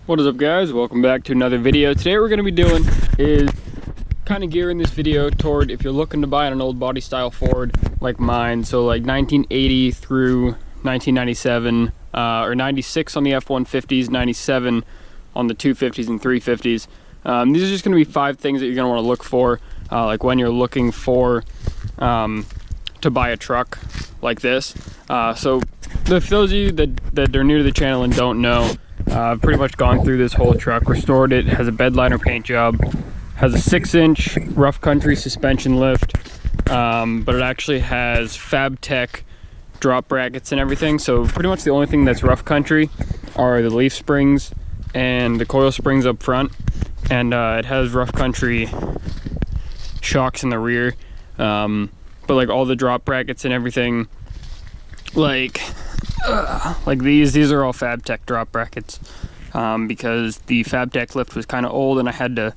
What is up, guys? Welcome back to another video. Today what we're going to be doing is kind of gearing this video toward if you're looking to buy an old body style Ford like mine, so like 1980 through 1997 or 96 on the F150s, 97 on the 250s and 350s. These are just going to be 5 things that you're going to want to look for like when you're looking for to buy a truck like this. So for those of you that are new to the channel and don't know, I've pretty much gone through this whole truck, restored it, has a bed liner paint job, has a 6-inch rough country suspension lift, but it actually has FabTech drop brackets and everything. So pretty much the only thing that's rough country are the leaf springs and the coil springs up front, and it has rough country shocks in the rear, but like all the drop brackets and everything, like these are all FabTech drop brackets, because the FabTech lift was kind of old and I had to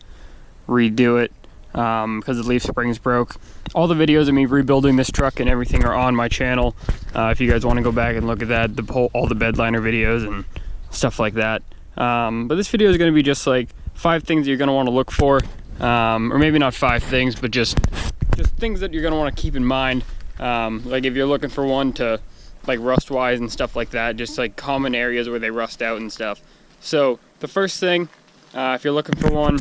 redo it because the leaf springs broke. All the videos of me rebuilding this truck and everything are on my channel, if you guys want to go back and look at that, all the bed liner videos and stuff like that. But this video is going to be just like 5 things you're going to want to look for, or maybe not 5 things, but just things that you're going to want to keep in mind, like if you're looking for one to like rust wise and stuff like that, just like common areas where they rust out and stuff. So the first thing, if you're looking for one,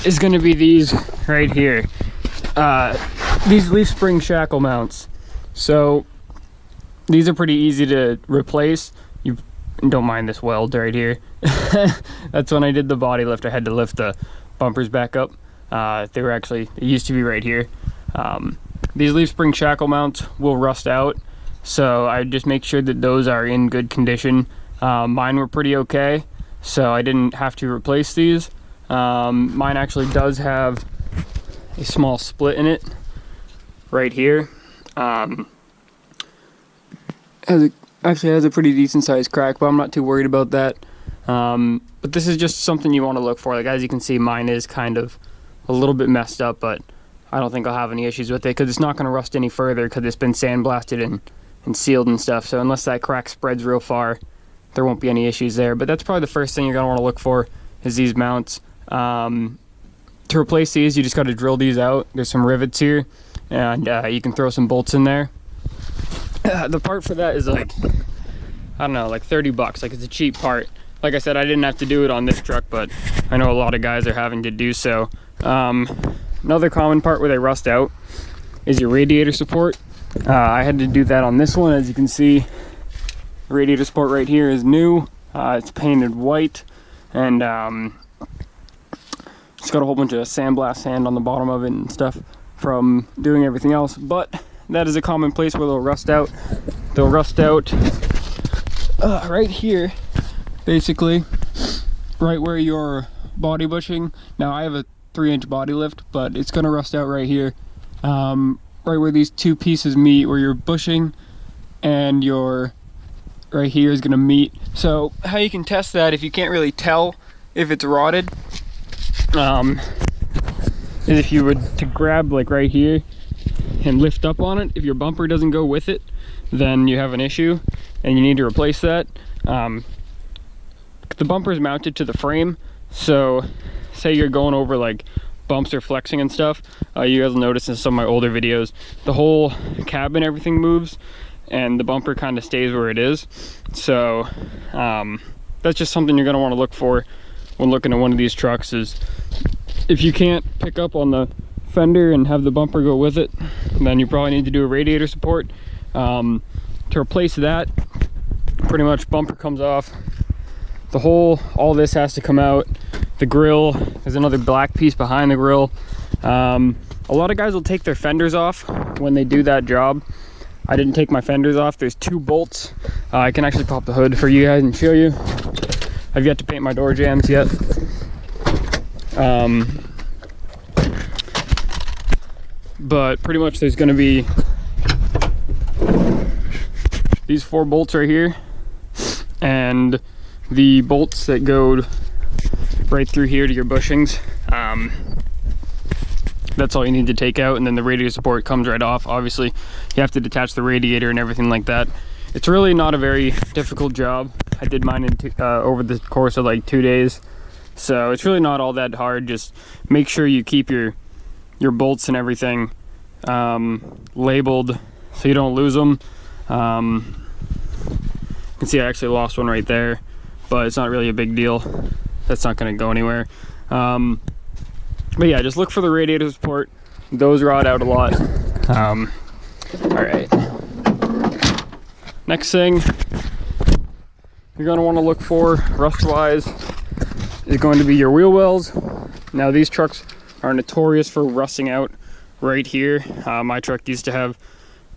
is going to be these right here, these leaf spring shackle mounts. So these are pretty easy to replace. You don't mind this weld right here. That's when I did the body lift, I had to lift the bumpers back up. They were actually, it used to be right here. These leaf spring shackle mounts will rust out, so I just make sure that those are in good condition. Mine were pretty okay, so I didn't have to replace these. Mine actually does have a small split in it right here. Actually has a pretty decent sized crack, but I'm not too worried about that. But this is just something you want to look for. Like, as you can see, mine is kind of a little bit messed up, but I don't think I'll have any issues with it because it's not going to rust any further because it's been sandblasted and sealed and stuff. So unless that crack spreads real far, there won't be any issues there. But that's probably the first thing you're going to want to look for is these mounts. To replace these, you just got to drill these out. There's some rivets here, and you can throw some bolts in there. The part for that is like, I don't know, like 30 bucks. Like, it's a cheap part. Like I said, I didn't have to do it on this truck, but I know a lot of guys are having to do so. Another common part where they rust out is your radiator support. I had to do that on this one. As you can see, the radiator support right here is new. It's painted white, and it's got a whole bunch of sandblast sand on the bottom of it and stuff from doing everything else. But that is a common place where they'll rust out. They'll rust out right here, basically, right where your body bushing. Now I have a 3-inch body lift, but it's gonna rust out right here, right where these 2 pieces meet, where your bushing and your right here is gonna meet. So how you can test that if you can't really tell if it's rotted, is if you were to grab like right here and lift up on it. If your bumper doesn't go with it, then you have an issue and you need to replace that. The bumper is mounted to the frame, so say you're going over like bumps or flexing and stuff, you guys will notice in some of my older videos, the whole cab and everything moves and the bumper kind of stays where it is. So that's just something you're going to want to look for when looking at one of these trucks, is if you can't pick up on the fender and have the bumper go with it, then you probably need to do a radiator support. To replace that, pretty much bumper comes off, all this has to come out. The grill, there's another black piece behind the grill. A lot of guys will take their fenders off when they do that job. I didn't take my fenders off. There's 2 bolts. I can actually pop the hood for you guys and show you. I've yet to paint my door jambs yet. But pretty much there's going to be these 4 bolts right here, and the bolts that go right through here to your bushings. That's all you need to take out, and then the radiator support comes right off. Obviously you have to detach the radiator and everything like that. It's really not a very difficult job. I did mine in over the course of like 2 days. So it's really not all that hard. Just make sure you keep your bolts and everything labeled so you don't lose them. You can see I actually lost one right there, but it's not really a big deal. That's not going to go anywhere. But yeah, just look for the radiator support. Those rot out a lot. All right. Next thing you're going to want to look for rust-wise is going to be your wheel wells. Now these trucks are notorious for rusting out right here. My truck used to have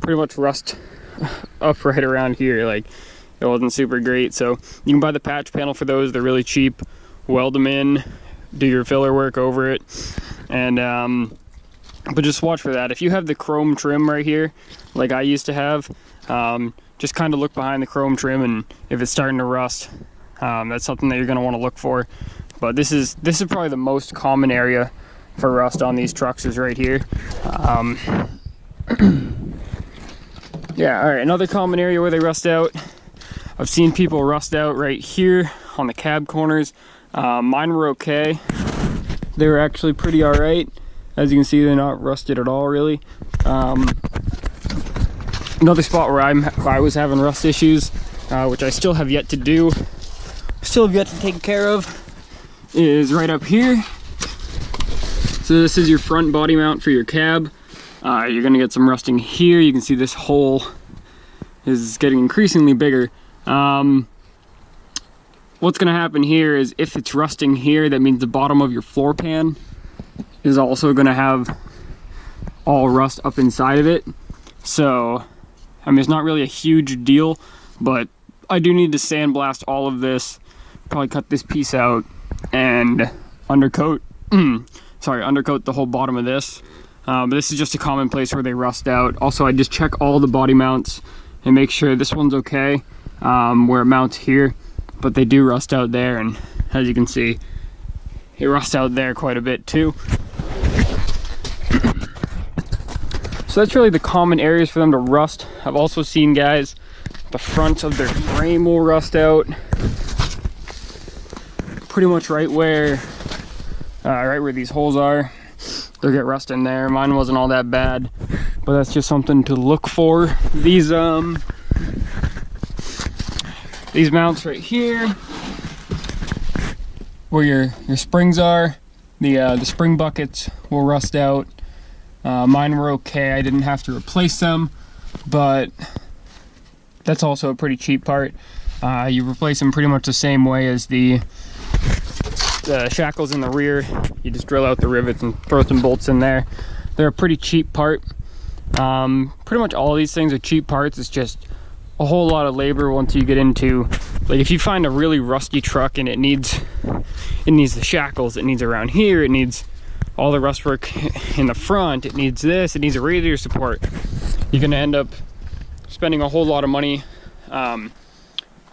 pretty much rust up right around here. Like, it wasn't super great. So you can buy the patch panel for those. They're really cheap. Weld them in, do your filler work over it, and but just watch for that. If you have the chrome trim right here, like I used to have, just kind of look behind the chrome trim, and if it's starting to rust, that's something that you're going to want to look for. But this is probably the most common area for rust on these trucks, is right here. Yeah, all right, another common area where they rust out, I've seen people rust out right here on the cab corners. Mine were okay. They were actually pretty all right. As you can see, they're not rusted at all, really. Another spot where I was having rust issues, which I still have yet to do, still have yet to take care of, is right up here. So this is your front body mount for your cab. You're gonna get some rusting here. You can see this hole is getting increasingly bigger. What's gonna happen here is, if it's rusting here, that means the bottom of your floor pan is also gonna have all rust up inside of it. So, I mean, it's not really a huge deal, but I do need to sandblast all of this, probably cut this piece out, and undercoat, undercoat the whole bottom of this. But this is just a common place where they rust out. Also, I just check all the body mounts and make sure this one's okay, where it mounts here, but they do rust out there, and as you can see, it rusts out there quite a bit too. So that's really the common areas for them to rust. I've also seen guys, the front of their frame will rust out, pretty much right where these holes are. They'll get rust in there. Mine wasn't all that bad, but that's just something to look for. These mounts right here, where your springs are, the spring buckets will rust out. Mine were okay. I didn't have to replace them, but that's also a pretty cheap part. You replace them pretty much the same way as the shackles in the rear. You just drill out the rivets and throw some bolts in there. They're a pretty cheap part. Pretty much all of these things are cheap parts. It's just a whole lot of labor once you get into, like, if you find a really rusty truck and it needs the shackles, it needs around here, it needs all the rust work in the front, it needs this, it needs a radiator support, you're gonna end up spending a whole lot of money on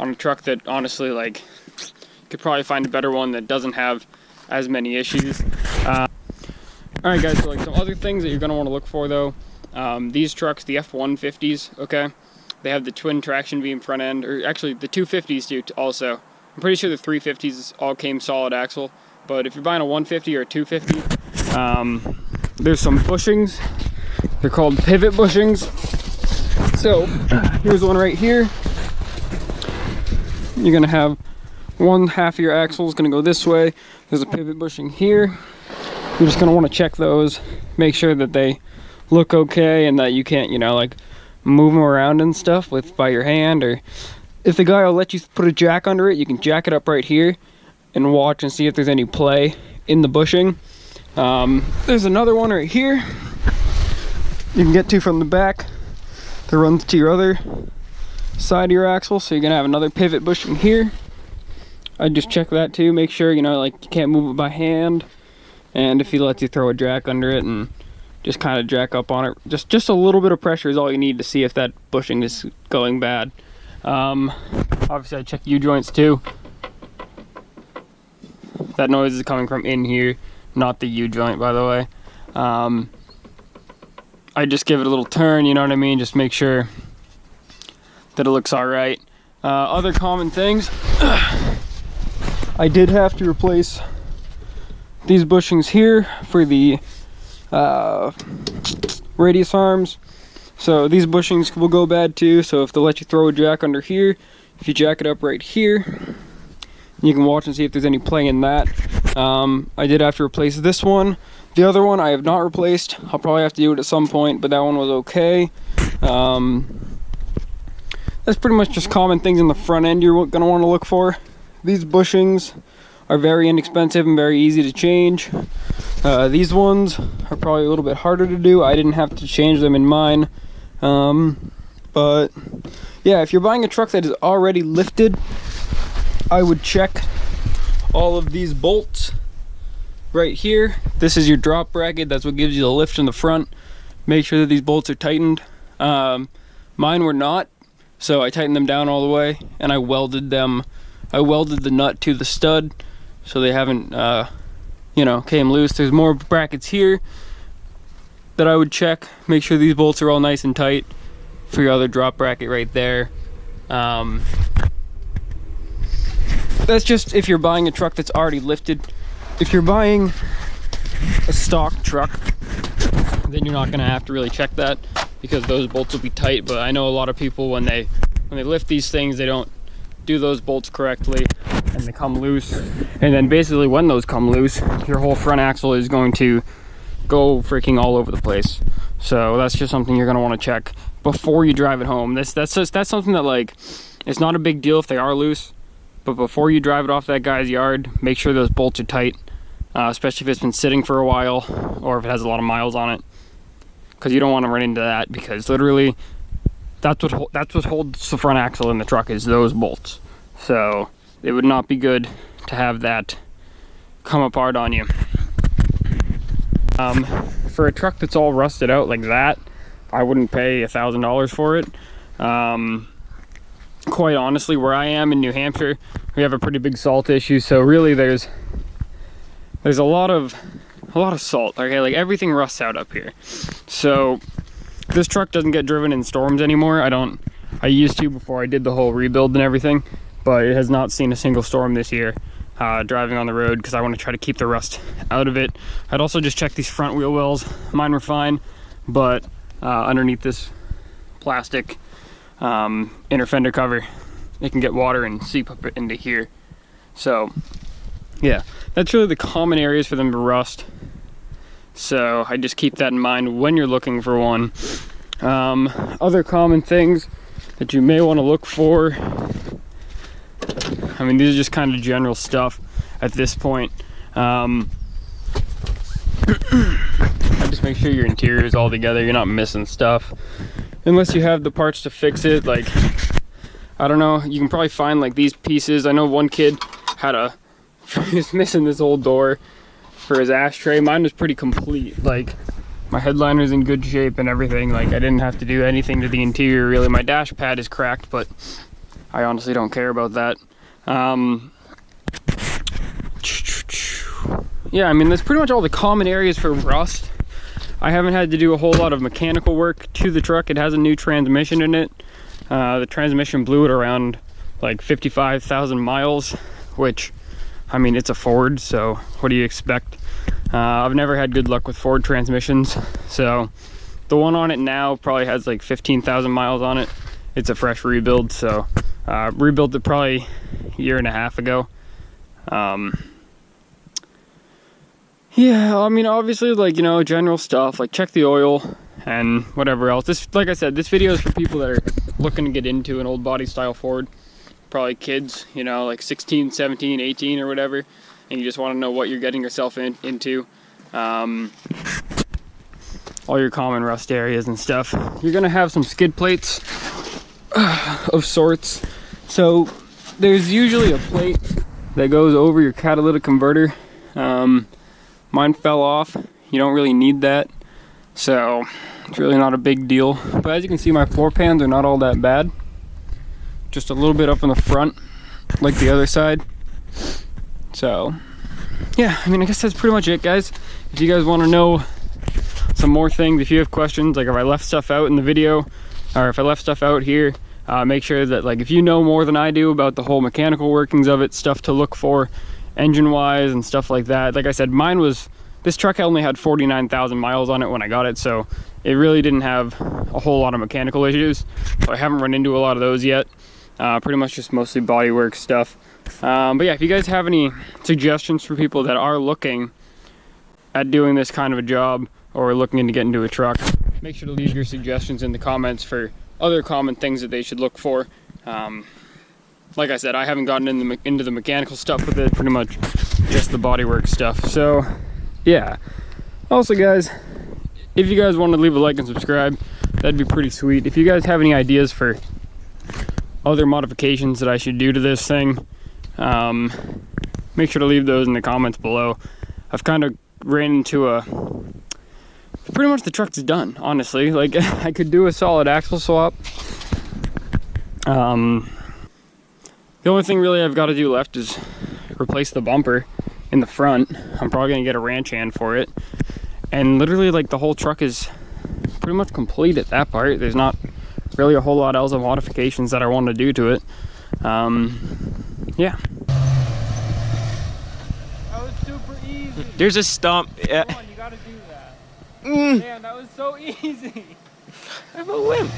a truck that, honestly, like, you could probably find a better one that doesn't have as many issues. All right, guys, so like some other things that you're gonna want to look for, though, these trucks, the F150s, okay, they have the twin traction beam front end, or actually the 250s do also. I'm pretty sure the 350s all came solid axle, but if you're buying a 150 or a 250, there's some bushings. They're called pivot bushings. So here's one right here. You're gonna have one half of your axle is gonna go this way. There's a pivot bushing here. You're just gonna want to check those, make sure that they look okay and that you can't, you know, like, move them around and stuff by your hand, or if the guy will let you put a jack under it, you can jack it up right here and watch and see if there's any play in the bushing. There's another one right here you can get to from the back that runs to your other side of your axle, so you're gonna have another pivot bushing here. I just check that too, make sure, you know, like, you can't move it by hand, and if he lets you throw a jack under it and just kind of jack up on it, just a little bit of pressure is all you need to see if that bushing is going bad. Obviously I check U-joints too. That noise is coming from in here, not the U-joint, by the way. I just give it a little turn, you know what I mean, just make sure that it looks all right. Other common things, I did have to replace these bushings here for the radius arms. So these bushings will go bad too, so if they'll let you throw a jack under here, if you jack it up right here, you can watch and see if there's any play in that. I did have to replace this one. The other one I have not replaced. I'll probably have to do it at some point, but that one was okay. That's pretty much just common things in the front end you're gonna want to look for. These bushings are very inexpensive and very easy to change. These ones are probably a little bit harder to do. I didn't have to change them in mine. But yeah, if you're buying a truck that is already lifted, I would check all of these bolts right here. This is your drop bracket. That's what gives you the lift in the front. Make sure that these bolts are tightened. Mine were not, so I tightened them down all the way, and I welded them. I welded the nut to the stud so they haven't you know, came loose. There's more brackets here that I would check. Make sure these bolts are all nice and tight for your other drop bracket right there. That's just if you're buying a truck that's already lifted. If you're buying a stock truck, then you're not gonna have to really check that because those bolts will be tight. But I know a lot of people, when they lift these things, they don't do those bolts correctly and they come loose. And then basically when those come loose, your whole front axle is going to go freaking all over the place. So that's just something you're gonna want to check before you drive it home. That's something that, like, it's not a big deal if they are loose, but before you drive it off that guy's yard, make sure those bolts are tight, especially if it's been sitting for a while or if it has a lot of miles on it, because you don't want to run into that, because literally that's what holds the front axle in the truck, is those bolts. So it would not be good to have that come apart on you. For a truck that's all rusted out like that, I wouldn't pay $1,000 for it. Quite honestly, where I am in New Hampshire, we have a pretty big salt issue, so really there's a lot of salt. Okay, like everything rusts out up here. So this truck doesn't get driven in storms anymore. I used to before I did the whole rebuild and everything, but it has not seen a single storm this year driving on the road, because I want to try to keep the rust out of it. I'd also just check these front wheel wells. Mine were fine, but underneath this plastic inner fender cover, it can get water and seep up into here. So yeah, that's really the common areas for them to rust. So I just keep that in mind when you're looking for one. Other common things that you may want to look for, I mean, these are just kind of general stuff at this point. Just make sure your interior is all together, you're not missing stuff. Unless you have the parts to fix it, like, I don't know, you can probably find like these pieces. I know one kid had he was missing this old door for his ashtray. Mine was pretty complete. Like, my headliner's in good shape and everything. Like, I didn't have to do anything to the interior really. My dash pad is cracked, but I honestly don't care about that. Yeah, I mean, that's pretty much all the common areas for rust. I haven't had to do a whole lot of mechanical work to the truck. It has a new transmission in it. The transmission blew it around like 55,000 miles, which, I mean, it's a Ford, so what do you expect? I've never had good luck with Ford transmissions, so the one on it now probably has like 15,000 miles on it. It's a fresh rebuild, so rebuilt it probably a year and a half ago. Yeah, I mean, obviously, like, you know, general stuff, like check the oil and whatever else. This, like I said, this video is for people that are looking to get into an old body style Ford. Probably kids, you know, like 16, 17, 18 or whatever, and you just want to know what you're getting yourself into. All your common rust areas and stuff. You're gonna have some skid plates of sorts. So there's usually a plate that goes over your catalytic converter. Mine fell off. You don't really need that, so it's really not a big deal. But as you can see, my floor pans are not all that bad. Just a little bit up in the front, like the other side. So yeah, I mean, I guess that's pretty much it, guys. If you guys want to know some more things, if you have questions, like if I left stuff out in the video, or if I left stuff out here, Make sure that, like, if you know more than I do about the whole mechanical workings of it, stuff to look for engine wise and stuff like that. Like I said, this truck only had 49,000 miles on it when I got it, so it really didn't have a whole lot of mechanical issues. So I haven't run into a lot of those yet. Pretty much just mostly bodywork stuff. But yeah, if you guys have any suggestions for people that are looking at doing this kind of a job or looking into getting into a truck, make sure to leave your suggestions in the comments for other common things that they should look for. Like I said, I haven't gotten into the mechanical stuff with it, pretty much just the bodywork stuff. So yeah. Also guys, if you guys want to leave a like and subscribe, that'd be pretty sweet. If you guys have any ideas for other modifications that I should do to this thing, make sure to leave those in the comments below. I've kind of ran into pretty much the truck's done, honestly. Like, I could do a solid axle swap. The only thing really I've got to do left is replace the bumper in the front. I'm probably gonna get a ranch hand for it, and literally, like, the whole truck is pretty much complete at that part. There's not really a whole lot else of modifications that I want to do to it. Yeah. That was super easy. There's a stump. Yeah. Come on, you gotta do that. Damn, that was so easy. I have a limp.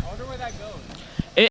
I wonder where that goes.